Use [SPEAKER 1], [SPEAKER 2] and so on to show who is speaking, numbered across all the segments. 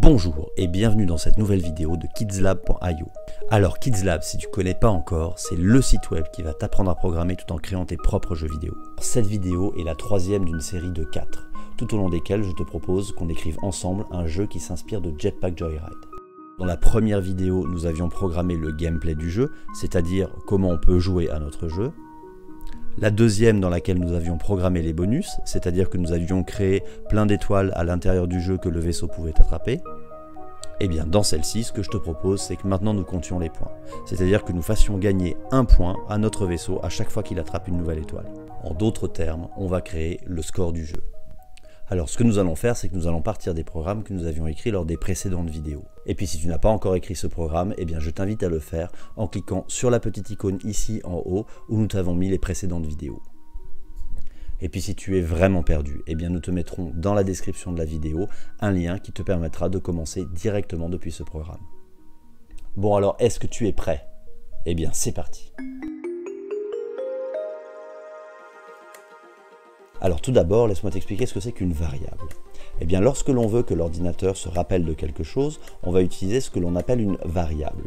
[SPEAKER 1] Bonjour et bienvenue dans cette nouvelle vidéo de kidslab.io. Alors Kidslab, si tu ne connais pas encore, c'est le site web qui va t'apprendre à programmer tout en créant tes propres jeux vidéo. Cette vidéo est la troisième d'une série de 4, tout au long desquelles je te propose qu'on écrive ensemble un jeu qui s'inspire de Jetpack Joyride. Dans la première vidéo, nous avions programmé le gameplay du jeu, c'est-à-dire comment on peut jouer à notre jeu. La deuxième dans laquelle nous avions programmé les bonus, c'est-à-dire que nous avions créé plein d'étoiles à l'intérieur du jeu que le vaisseau pouvait attraper. Et bien dans celle-ci, ce que je te propose, c'est que maintenant nous comptions les points. C'est-à-dire que nous fassions gagner un point à notre vaisseau à chaque fois qu'il attrape une nouvelle étoile. En d'autres termes, on va créer le score du jeu. Alors ce que nous allons faire, c'est que nous allons partir des programmes que nous avions écrits lors des précédentes vidéos. Et puis si tu n'as pas encore écrit ce programme, eh bien je t'invite à le faire en cliquant sur la petite icône ici en haut où nous t'avons mis les précédentes vidéos. Et puis si tu es vraiment perdu, eh bien nous te mettrons dans la description de la vidéo un lien qui te permettra de commencer directement depuis ce programme. Bon alors, est-ce que tu es prêt? Eh bien c'est parti. Alors tout d'abord, laisse-moi t'expliquer ce que c'est qu'une variable. Eh bien lorsque l'on veut que l'ordinateur se rappelle de quelque chose, on va utiliser ce que l'on appelle une variable.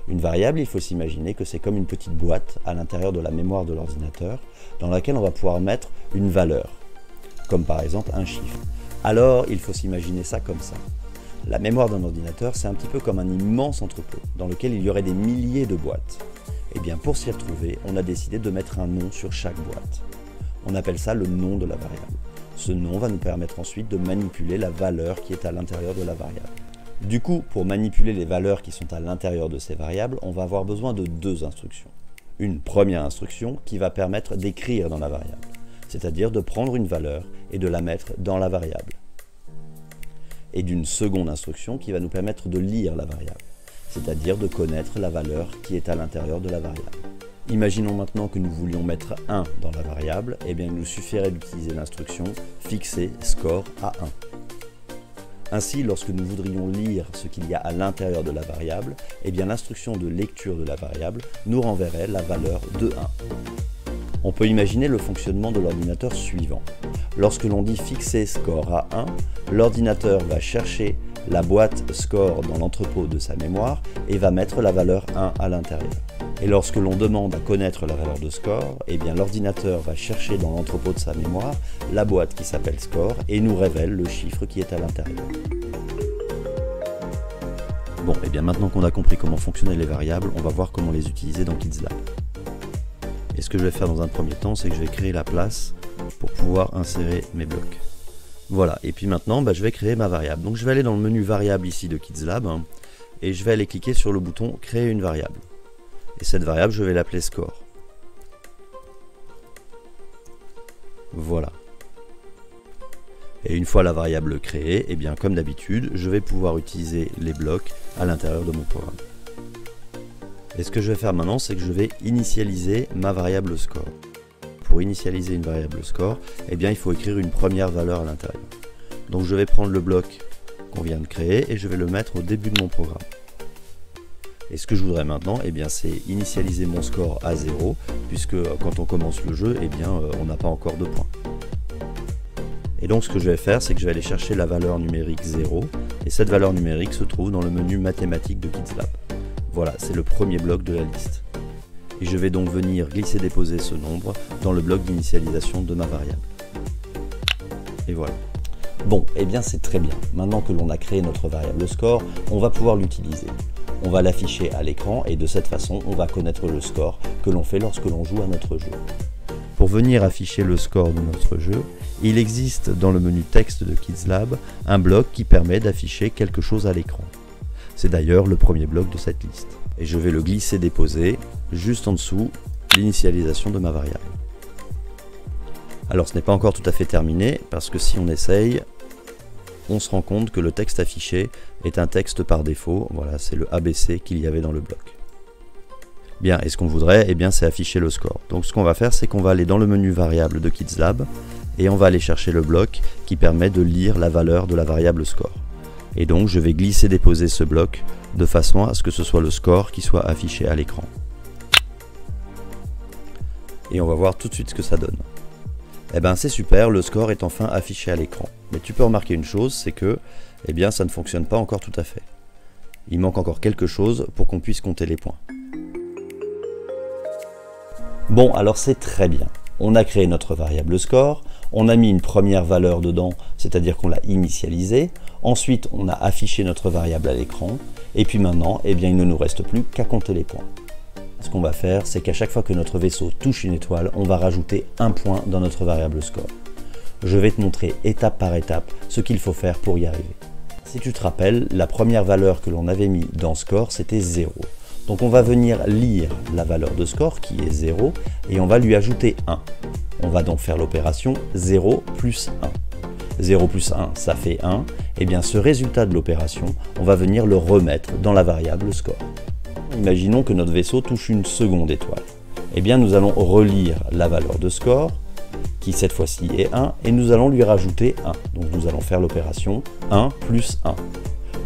[SPEAKER 1] Une variable, il faut s'imaginer que c'est comme une petite boîte à l'intérieur de la mémoire de l'ordinateur, dans laquelle on va pouvoir mettre une valeur, comme par exemple un chiffre. Alors il faut s'imaginer ça comme ça. La mémoire d'un ordinateur, c'est un petit peu comme un immense entrepôt, dans lequel il y aurait des milliers de boîtes. Eh bien pour s'y retrouver, on a décidé de mettre un nom sur chaque boîte. On appelle ça le nom de la variable. Ce nom va nous permettre ensuite de manipuler la valeur qui est à l'intérieur de la variable. Du coup, pour manipuler les valeurs qui sont à l'intérieur de ces variables, on va avoir besoin de deux instructions. Une première instruction qui va permettre d'écrire dans la variable, c'est-à-dire de prendre une valeur et de la mettre dans la variable. Et d'une seconde instruction qui va nous permettre de lire la variable, c'est-à-dire de connaître la valeur qui est à l'intérieur de la variable. Imaginons maintenant que nous voulions mettre 1 dans la variable, et bien il nous suffirait d'utiliser l'instruction fixer score à 1. Ainsi, lorsque nous voudrions lire ce qu'il y a à l'intérieur de la variable, et bien l'instruction de lecture de la variable nous renverrait la valeur de 1. On peut imaginer le fonctionnement de l'ordinateur suivant. Lorsque l'on dit fixer score à 1, l'ordinateur va chercher la boîte score dans l'entrepôt de sa mémoire et va mettre la valeur 1 à l'intérieur. Et lorsque l'on demande à connaître la valeur de score, eh bien l'ordinateur va chercher dans l'entrepôt de sa mémoire la boîte qui s'appelle score et nous révèle le chiffre qui est à l'intérieur. Bon, et bien maintenant qu'on a compris comment fonctionnaient les variables, on va voir comment les utiliser dans Kidslab. Et ce que je vais faire dans un premier temps, c'est que je vais créer la place pour pouvoir insérer mes blocs. Voilà, et puis maintenant, je vais créer ma variable. Donc je vais aller dans le menu variable ici de Kidslab, et je vais aller cliquer sur le bouton créer une variable. Et cette variable, je vais l'appeler score. Voilà. Et une fois la variable créée, eh bien comme d'habitude, je vais pouvoir utiliser les blocs à l'intérieur de mon programme. Et ce que je vais faire maintenant, c'est que je vais initialiser ma variable score. Pour initialiser une variable score, eh bien il faut écrire une première valeur à l'intérieur. Donc je vais prendre le bloc qu'on vient de créer et je vais le mettre au début de mon programme. Et ce que je voudrais maintenant, eh bien, c'est initialiser mon score à 0, puisque quand on commence le jeu, eh bien, on n'a pas encore de points. Et donc ce que je vais faire, c'est que je vais aller chercher la valeur numérique 0, et cette valeur numérique se trouve dans le menu mathématiques de Kidslab. Voilà, c'est le premier bloc de la liste. Et je vais donc venir glisser-déposer ce nombre dans le bloc d'initialisation de ma variable. Et voilà. Bon, eh bien c'est très bien. Maintenant que l'on a créé notre variable score, on va pouvoir l'utiliser. On va l'afficher à l'écran et de cette façon, on va connaître le score que l'on fait lorsque l'on joue à notre jeu. Pour venir afficher le score de notre jeu, il existe dans le menu texte de Kidslab un bloc qui permet d'afficher quelque chose à l'écran. C'est d'ailleurs le premier bloc de cette liste. Et je vais le glisser-déposer juste en dessous l'initialisation de ma variable. Alors ce n'est pas encore tout à fait terminé parce que si on essaye, on se rend compte que le texte affiché est un texte par défaut. Voilà, c'est le ABC qu'il y avait dans le bloc. Bien, et ce qu'on voudrait, eh bien, c'est afficher le score. Donc ce qu'on va faire, c'est qu'on va aller dans le menu variable de Kidslab et on va aller chercher le bloc qui permet de lire la valeur de la variable score. Et donc je vais glisser-déposer ce bloc de façon à ce que ce soit le score qui soit affiché à l'écran. Et on va voir tout de suite ce que ça donne. Eh bien c'est super, le score est enfin affiché à l'écran. Mais tu peux remarquer une chose, c'est que eh bien, ça ne fonctionne pas encore tout à fait. Il manque encore quelque chose pour qu'on puisse compter les points. Bon, alors c'est très bien. On a créé notre variable score, on a mis une première valeur dedans, c'est-à-dire qu'on l'a initialisé. Ensuite, on a affiché notre variable à l'écran. Et puis maintenant, eh bien, il ne nous reste plus qu'à compter les points. Ce qu'on va faire, c'est qu'à chaque fois que notre vaisseau touche une étoile, on va rajouter un point dans notre variable score. Je vais te montrer étape par étape ce qu'il faut faire pour y arriver. Si tu te rappelles, la première valeur que l'on avait mis dans score, c'était 0. Donc on va venir lire la valeur de score qui est 0 et on va lui ajouter 1. On va donc faire l'opération 0 plus 1. 0 plus 1, ça fait 1. Et bien ce résultat de l'opération, on va venir le remettre dans la variable score. Imaginons que notre vaisseau touche une seconde étoile. Eh bien nous allons relire la valeur de score, qui cette fois-ci est 1, et nous allons lui rajouter 1. Donc nous allons faire l'opération 1 plus 1.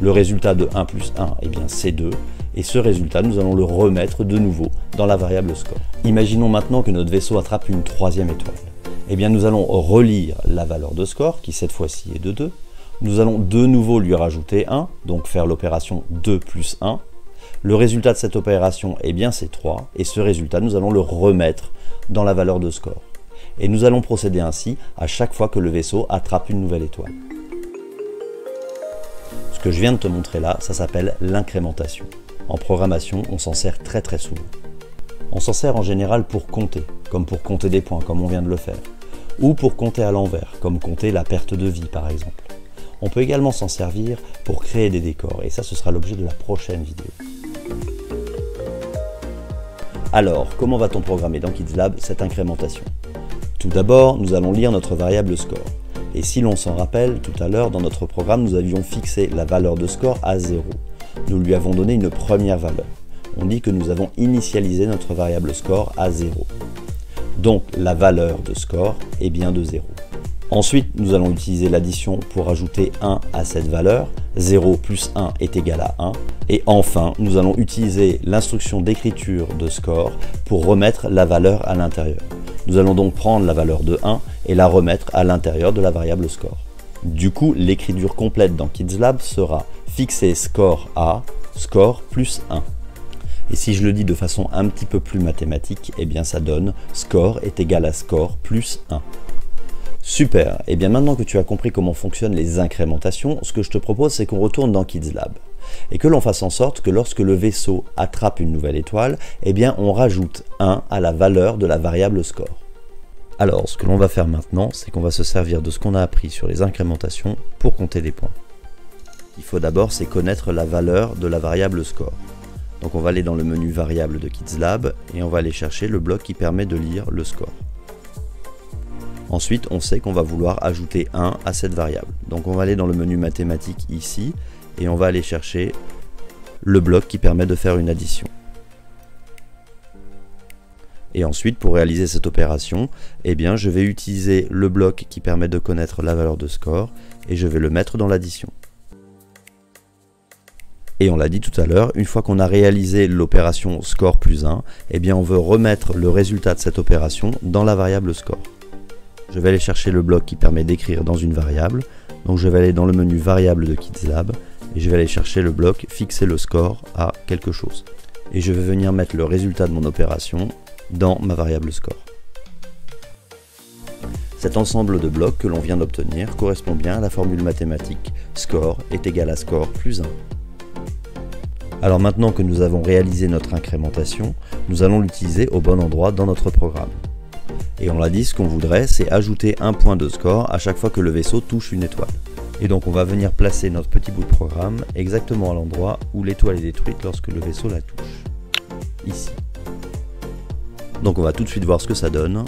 [SPEAKER 1] Le résultat de 1 plus 1, eh bien c'est 2. Et ce résultat, nous allons le remettre de nouveau dans la variable score. Imaginons maintenant que notre vaisseau attrape une troisième étoile. Eh bien, nous allons relire la valeur de score, qui cette fois-ci est de 2. Nous allons de nouveau lui rajouter 1, donc faire l'opération 2 plus 1. Le résultat de cette opération, eh bien, c'est 3. Et ce résultat, nous allons le remettre dans la valeur de score. Et nous allons procéder ainsi à chaque fois que le vaisseau attrape une nouvelle étoile. Ce que je viens de te montrer là, ça s'appelle l'incrémentation. En programmation, on s'en sert très souvent. On s'en sert en général pour compter, comme pour compter des points, comme on vient de le faire, ou pour compter à l'envers, comme compter la perte de vie par exemple. On peut également s'en servir pour créer des décors, et ça ce sera l'objet de la prochaine vidéo. Alors, comment va-t-on programmer dans KidsLab cette incrémentation? Tout d'abord, nous allons lire notre variable score. Et si l'on s'en rappelle, tout à l'heure, dans notre programme, nous avions fixé la valeur de score à 0. Nous lui avons donné une première valeur. On dit que nous avons initialisé notre variable score à 0. Donc la valeur de score est bien de 0. Ensuite, nous allons utiliser l'addition pour ajouter 1 à cette valeur. 0 plus 1 est égal à 1. Et enfin, nous allons utiliser l'instruction d'écriture de score pour remettre la valeur à l'intérieur. Nous allons donc prendre la valeur de 1 et la remettre à l'intérieur de la variable score. Du coup, l'écriture complète dans KidsLab sera fixer score à score plus 1. Et si je le dis de façon un petit peu plus mathématique, eh bien ça donne score est égal à score plus 1. Super, et bien maintenant que tu as compris comment fonctionnent les incrémentations, ce que je te propose c'est qu'on retourne dans KidsLab et que l'on fasse en sorte que lorsque le vaisseau attrape une nouvelle étoile, eh bien on rajoute 1 à la valeur de la variable score. Alors ce que l'on va faire maintenant, c'est qu'on va se servir de ce qu'on a appris sur les incrémentations pour compter des points. Il faut d'abord c'est connaître la valeur de la variable score. Donc on va aller dans le menu variable de KidsLab et on va aller chercher le bloc qui permet de lire le score. Ensuite, on sait qu'on va vouloir ajouter 1 à cette variable. Donc on va aller dans le menu mathématiques ici et on va aller chercher le bloc qui permet de faire une addition. Et ensuite, pour réaliser cette opération, eh bien, je vais utiliser le bloc qui permet de connaître la valeur de score et je vais le mettre dans l'addition. Et on l'a dit tout à l'heure, une fois qu'on a réalisé l'opération score plus 1, eh bien on veut remettre le résultat de cette opération dans la variable score. Je vais aller chercher le bloc qui permet d'écrire dans une variable. Donc je vais aller dans le menu variable de KidsLab et je vais aller chercher le bloc fixer le score à quelque chose. Et je vais venir mettre le résultat de mon opération dans ma variable score. Cet ensemble de blocs que l'on vient d'obtenir correspond bien à la formule mathématique score est égal à score plus 1. Alors maintenant que nous avons réalisé notre incrémentation, nous allons l'utiliser au bon endroit dans notre programme. Et on l'a dit, ce qu'on voudrait, c'est ajouter un point de score à chaque fois que le vaisseau touche une étoile. Et donc on va venir placer notre petit bout de programme exactement à l'endroit où l'étoile est détruite lorsque le vaisseau la touche. Ici. Donc on va tout de suite voir ce que ça donne.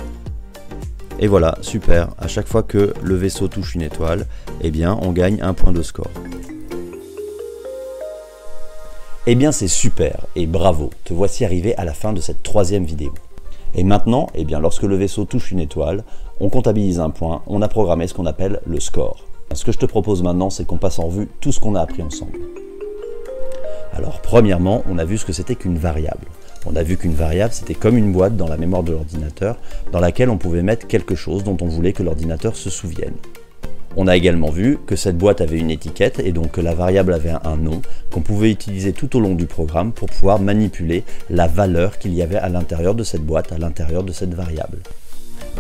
[SPEAKER 1] Et voilà, super, à chaque fois que le vaisseau touche une étoile, eh bien on gagne un point de score. Eh bien c'est super et bravo, te voici arrivé à la fin de cette troisième vidéo. Et maintenant, eh bien, lorsque le vaisseau touche une étoile, on comptabilise un point, on a programmé ce qu'on appelle le score. Ce que je te propose maintenant, c'est qu'on passe en revue tout ce qu'on a appris ensemble. Alors premièrement, on a vu ce que c'était qu'une variable. On a vu qu'une variable, c'était comme une boîte dans la mémoire de l'ordinateur, dans laquelle on pouvait mettre quelque chose dont on voulait que l'ordinateur se souvienne. On a également vu que cette boîte avait une étiquette et donc que la variable avait un nom qu'on pouvait utiliser tout au long du programme pour pouvoir manipuler la valeur qu'il y avait à l'intérieur de cette boîte, à l'intérieur de cette variable.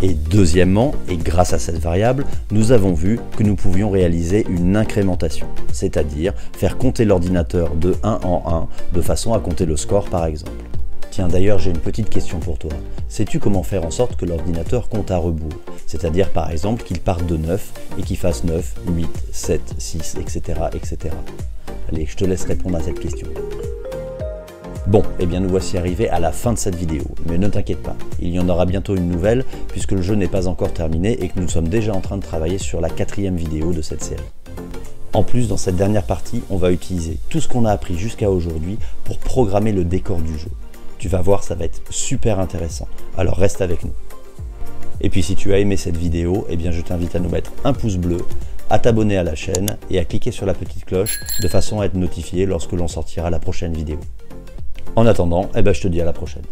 [SPEAKER 1] Et deuxièmement, et grâce à cette variable, nous avons vu que nous pouvions réaliser une incrémentation, c'est-à-dire faire compter l'ordinateur de 1 en 1 de façon à compter le score par exemple. Tiens, d'ailleurs, j'ai une petite question pour toi. Sais-tu comment faire en sorte que l'ordinateur compte à rebours? C'est-à-dire, par exemple, qu'il parte de 9 et qu'il fasse 9, 8, 7, 6, etc., etc. Allez, je te laisse répondre à cette question. Bon, eh bien nous voici arrivés à la fin de cette vidéo, mais ne t'inquiète pas, il y en aura bientôt une nouvelle puisque le jeu n'est pas encore terminé et que nous sommes déjà en train de travailler sur la 4e vidéo de cette série. En plus, dans cette dernière partie, on va utiliser tout ce qu'on a appris jusqu'à aujourd'hui pour programmer le décor du jeu. Tu vas voir, ça va être super intéressant, alors reste avec nous. Et puis si tu as aimé cette vidéo, eh bien je t'invite à nous mettre un pouce bleu, à t'abonner à la chaîne et à cliquer sur la petite cloche de façon à être notifié lorsque l'on sortira la prochaine vidéo. En attendant, eh ben je te dis à la prochaine.